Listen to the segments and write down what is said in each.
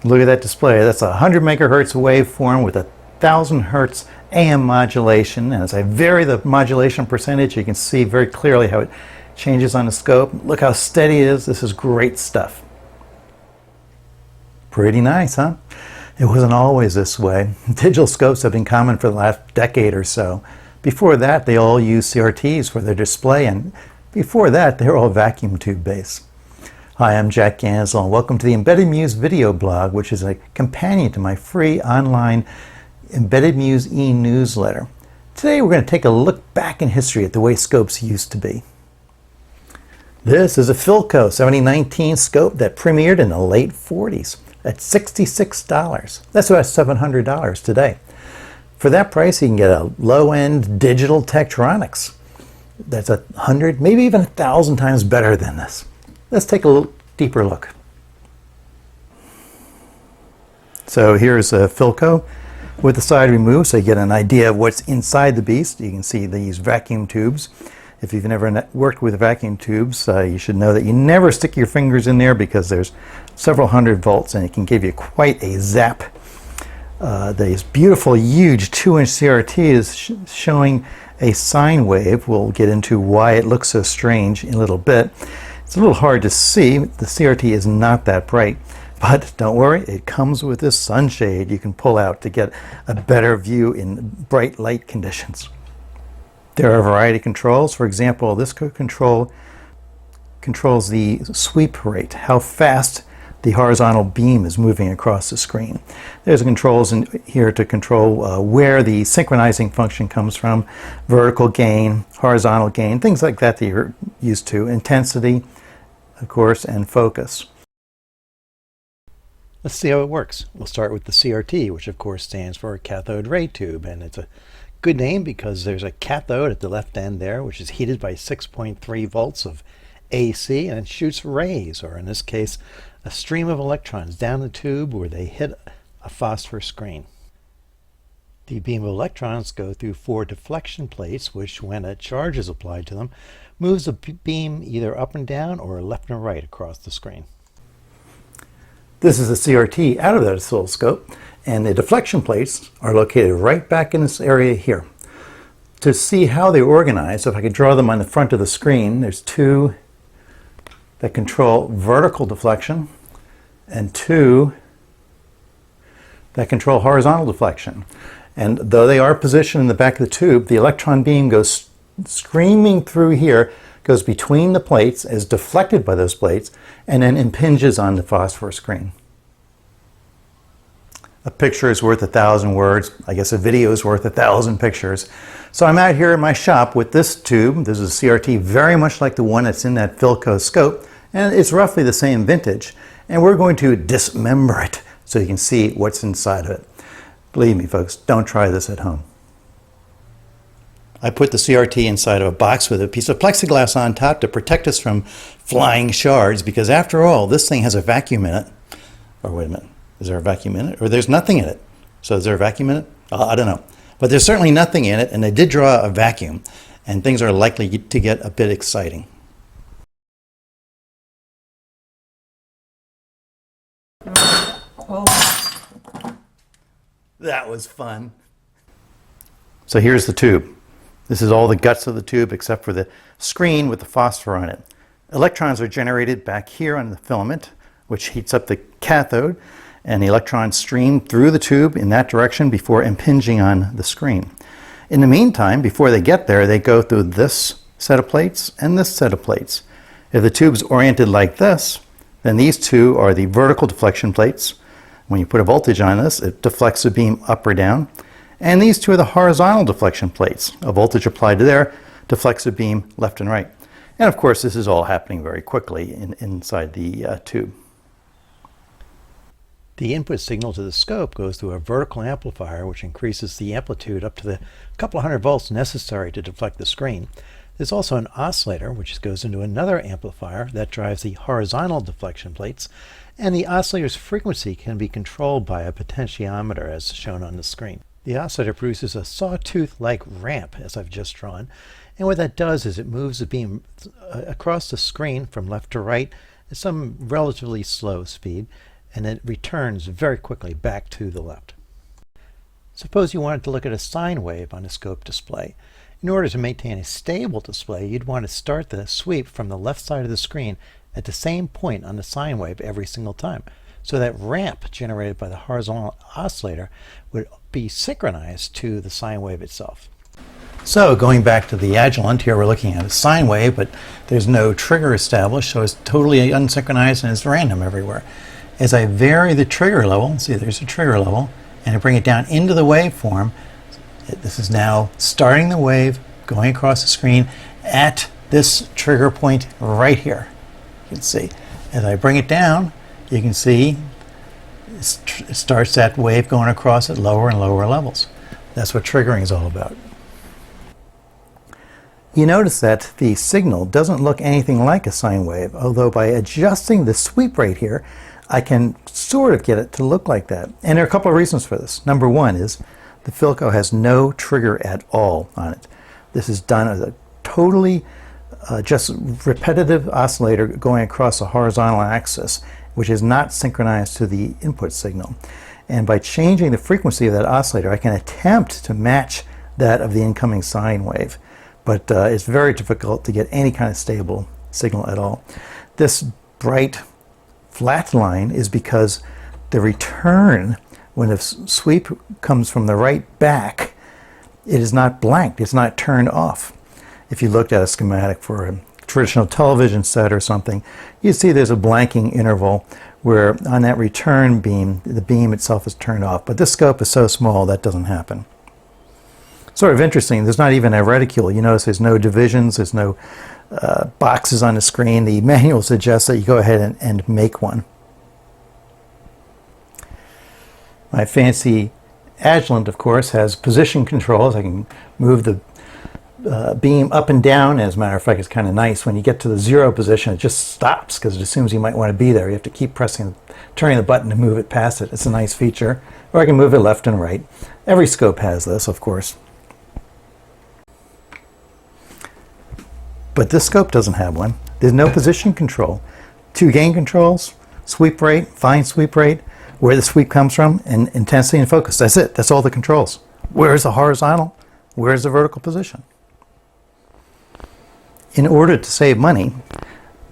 Look at that display. That's a 100 megahertz waveform with 1,000 hertz AM modulation. And as I vary the modulation percentage, you can see very clearly how it changes on the scope. Look how steady it is. This is great stuff. Pretty nice, huh? It wasn't always this way. Digital scopes have been common for the last decade or so. Before that, they all used CRTs for their display, and before that, they were all vacuum tube based. Hi, I'm Jack Gansel, and welcome to the Embedded Muse video blog, which is a companion to my free online Embedded Muse e-newsletter. Today, we're going to take a look back in history at the way scopes used to be. This is a Philco 7019 scope that premiered in the late 40s at $66. That's about $700 today. For that price, you can get a low-end digital Tektronix that's 100, maybe even 1,000 times better than this. Let's take a little deeper look. So here's a Philco with the side removed, so you get an idea of what's inside the beast. You can see these vacuum tubes. If you've never worked with vacuum tubes, you should know that you never stick your fingers in there because there's several hundred volts and it can give you quite a zap. This beautiful, huge 2-inch CRT is showing a sine wave. We'll get into why it looks so strange in a little bit. It's a little hard to see. The CRT is not that bright, but don't worry, it comes with this sunshade you can pull out to get a better view in bright light conditions. There are a variety of controls. For example, this control controls the sweep rate, how fast the horizontal beam is moving across the screen. There's controls in here to control where the synchronizing function comes from, vertical gain, horizontal gain, things like that you're used to, intensity, of course, and focus. Let's see how it works. We'll start with the CRT, which of course stands for cathode ray tube, and it's a good name because there's a cathode at the left end there, which is heated by 6.3 volts of AC, and it shoots rays, or in this case, a stream of electrons down the tube where they hit a phosphor screen. The beam of electrons go through 4 deflection plates, which, when a charge is applied to them, moves the beam either up and down or left and right across the screen. This is a CRT out of that oscilloscope, and the deflection plates are located right back in this area here. To see how they're organized, if I could draw them on the front of the screen, there's 2 that control vertical deflection and 2 that control horizontal deflection. And though they are positioned in the back of the tube, the electron beam goes screaming through here, goes between the plates, is deflected by those plates, and then impinges on the phosphor screen. A picture is worth 1,000 words. I guess a video is worth 1,000 pictures. So I'm out here in my shop with this tube. This is a CRT very much like the one that's in that Philco scope, and it's roughly the same vintage. And we're going to dismember it so you can see what's inside of it. Believe me, folks, don't try this at home. I put the CRT inside of a box with a piece of plexiglass on top to protect us from flying shards, because after all, this thing has a vacuum in it. Or wait a minute, is there a vacuum in it? Or there's nothing in it. So is there a vacuum in it? I don't know. But there's certainly nothing in it, and they did draw a vacuum, and things are likely to get a bit exciting. Oh. That was fun. So here's the tube. This is all the guts of the tube except for the screen with the phosphor on it. Electrons are generated back here on the filament, which heats up the cathode, and the electrons stream through the tube in that direction before impinging on the screen. In the meantime, before they get there, they go through this set of plates and this set of plates. If the tube's oriented like this, then these 2 are the vertical deflection plates. When you put a voltage on this, it deflects the beam up or down. And these 2 are the horizontal deflection plates. A voltage applied to there deflects the beam left and right. And of course, this is all happening very quickly inside the tube. The input signal to the scope goes through a vertical amplifier, which increases the amplitude up to the couple hundred volts necessary to deflect the screen. There's also an oscillator, which goes into another amplifier that drives the horizontal deflection plates, and the oscillator's frequency can be controlled by a potentiometer, as shown on the screen. The oscillator produces a sawtooth-like ramp, as I've just drawn, and what that does is it moves the beam across the screen from left to right at some relatively slow speed. and it returns very quickly back to the left. Suppose you wanted to look at a sine wave on a scope display. In order to maintain a stable display, you'd want to start the sweep from the left side of the screen at the same point on the sine wave every single time. So that ramp generated by the horizontal oscillator would be synchronized to the sine wave itself. So going back to the Agilent, here we're looking at a sine wave, but there's no trigger established, so it's totally unsynchronized and it's random everywhere. As I vary the trigger level, see there's a trigger level, and I bring it down into the waveform, this is now starting the wave, going across the screen at this trigger point right here. You can see. As I bring it down, you can see it starts that wave going across at lower and lower levels. That's what triggering is all about. You notice that the signal doesn't look anything like a sine wave, although by adjusting the sweep rate here, I can sort of get it to look like that. And there are a couple of reasons for this. Number one is the Philco has no trigger at all on it. This is done as a totally just repetitive oscillator going across a horizontal axis, which is not synchronized to the input signal. And by changing the frequency of that oscillator, I can attempt to match that of the incoming sine wave. But it's very difficult to get any kind of stable signal at all. This bright flat line is because the return, when the sweep comes from the right back, it is not blanked, it's not turned off. If you looked at a schematic for a traditional television set or something, you see there's a blanking interval where on that return beam, the beam itself is turned off. But this scope is so small that doesn't happen. Sort of interesting, there's not even a reticule. You notice there's no divisions, there's no boxes on the screen. The manual suggests that you go ahead and make one. My fancy Agilent, of course, has position controls. I can move the beam up and down. As a matter of fact, it's kind of nice. When you get to the 0 position, it just stops because it assumes you might want to be there. You have to keep turning the button to move it past it. It's a nice feature. Or I can move it left and right. Every scope has this, of course. But this scope doesn't have one. There's no position control. 2 gain controls, sweep rate, fine sweep rate, where the sweep comes from, and intensity and focus. That's it. That's all the controls. Where's the horizontal? Where's the vertical position? In order to save money,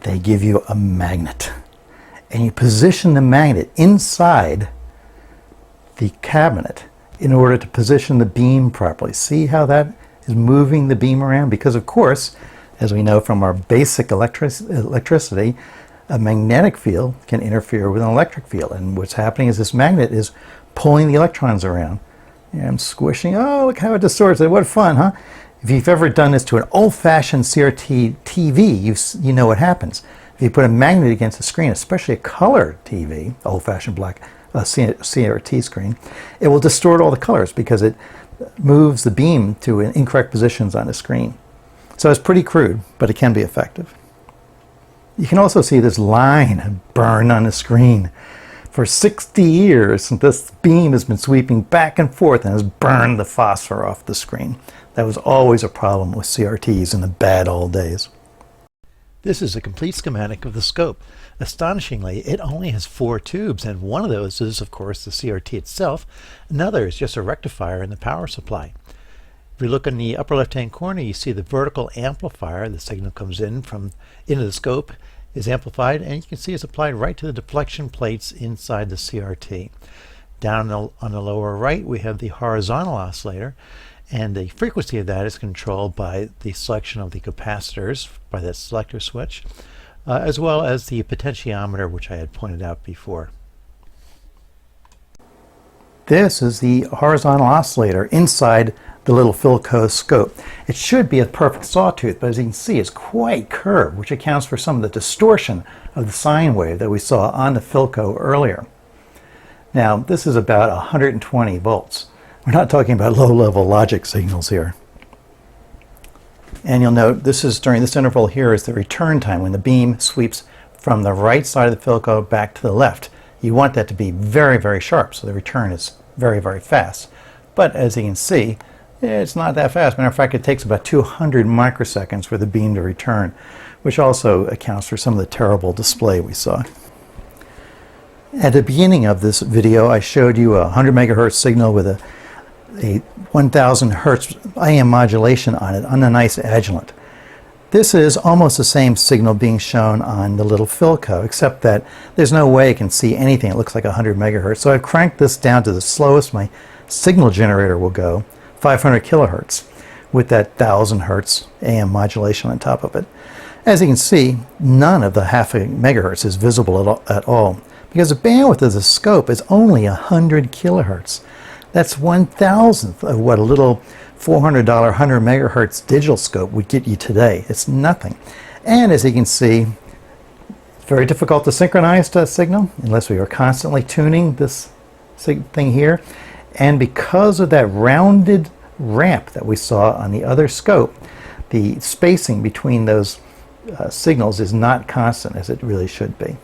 they give you a magnet. And you position the magnet inside the cabinet in order to position the beam properly. See how that is moving the beam around? Because, of course, as we know from our basic electricity, a magnetic field can interfere with an electric field. And what's happening is this magnet is pulling the electrons around. And I'm squishing. Oh, look how it distorts it. What fun, huh? If you've ever done this to an old-fashioned CRT TV, you know what happens. If you put a magnet against the screen, especially a color TV, old-fashioned black CRT screen, it will distort all the colors because it moves the beam to incorrect positions on the screen. So it's pretty crude, but it can be effective. You can also see this line burn on the screen. For 60 years, this beam has been sweeping back and forth and has burned the phosphor off the screen. That was always a problem with CRTs in the bad old days. This is a complete schematic of the scope. Astonishingly, it only has 4 tubes, and one of those is, of course, the CRT itself. Another is just a rectifier in the power supply. If you look in the upper left-hand corner, you see the vertical amplifier. The signal comes in into the scope, is amplified, and you can see it's applied right to the deflection plates inside the CRT. Down on the lower right, we have the horizontal oscillator, and the frequency of that is controlled by the selection of the capacitors by that selector switch, as well as the potentiometer, which I had pointed out before. This is the horizontal oscillator inside the little Philco scope. It should be a perfect sawtooth, but as you can see, it's quite curved, which accounts for some of the distortion of the sine wave that we saw on the Philco earlier. Now, this is about 120 volts. We're not talking about low-level logic signals here. And you'll note during this interval here is the return time when the beam sweeps from the right side of the Philco back to the left. You want that to be very, very sharp, so the return is very, very fast. But as you can see, it's not that fast. Matter of fact, it takes about 200 microseconds for the beam to return, which also accounts for some of the terrible display we saw. At the beginning of this video, I showed you a 100 megahertz signal with a 1000 hertz AM modulation on it on a nice Agilent. This is almost the same signal being shown on the little Philco, except that there's no way it can see anything. It looks like 100 megahertz. So I've cranked this down to the slowest my signal generator will go, 500 kilohertz, with that 1000 hertz AM modulation on top of it. As you can see, none of the half a megahertz is visible at all, because the bandwidth of the scope is only 100 kilohertz. That's 1,000th of what a little $400 100 megahertz digital scope would get you today. It's nothing. And as you can see, it's very difficult to synchronize the signal unless we are constantly tuning this thing here. And because of that rounded ramp that we saw on the other scope, the spacing between those signals is not constant as it really should be.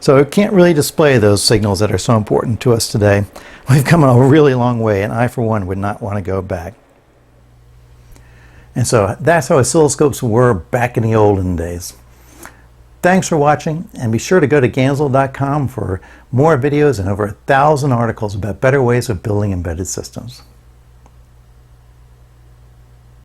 So it can't really display those signals that are so important to us today. We've come a really long way, and I, for one, would not want to go back. And so that's how oscilloscopes were back in the olden days. Thanks for watching, and be sure to go to Gansel.com for more videos and over 1,000 articles about better ways of building embedded systems.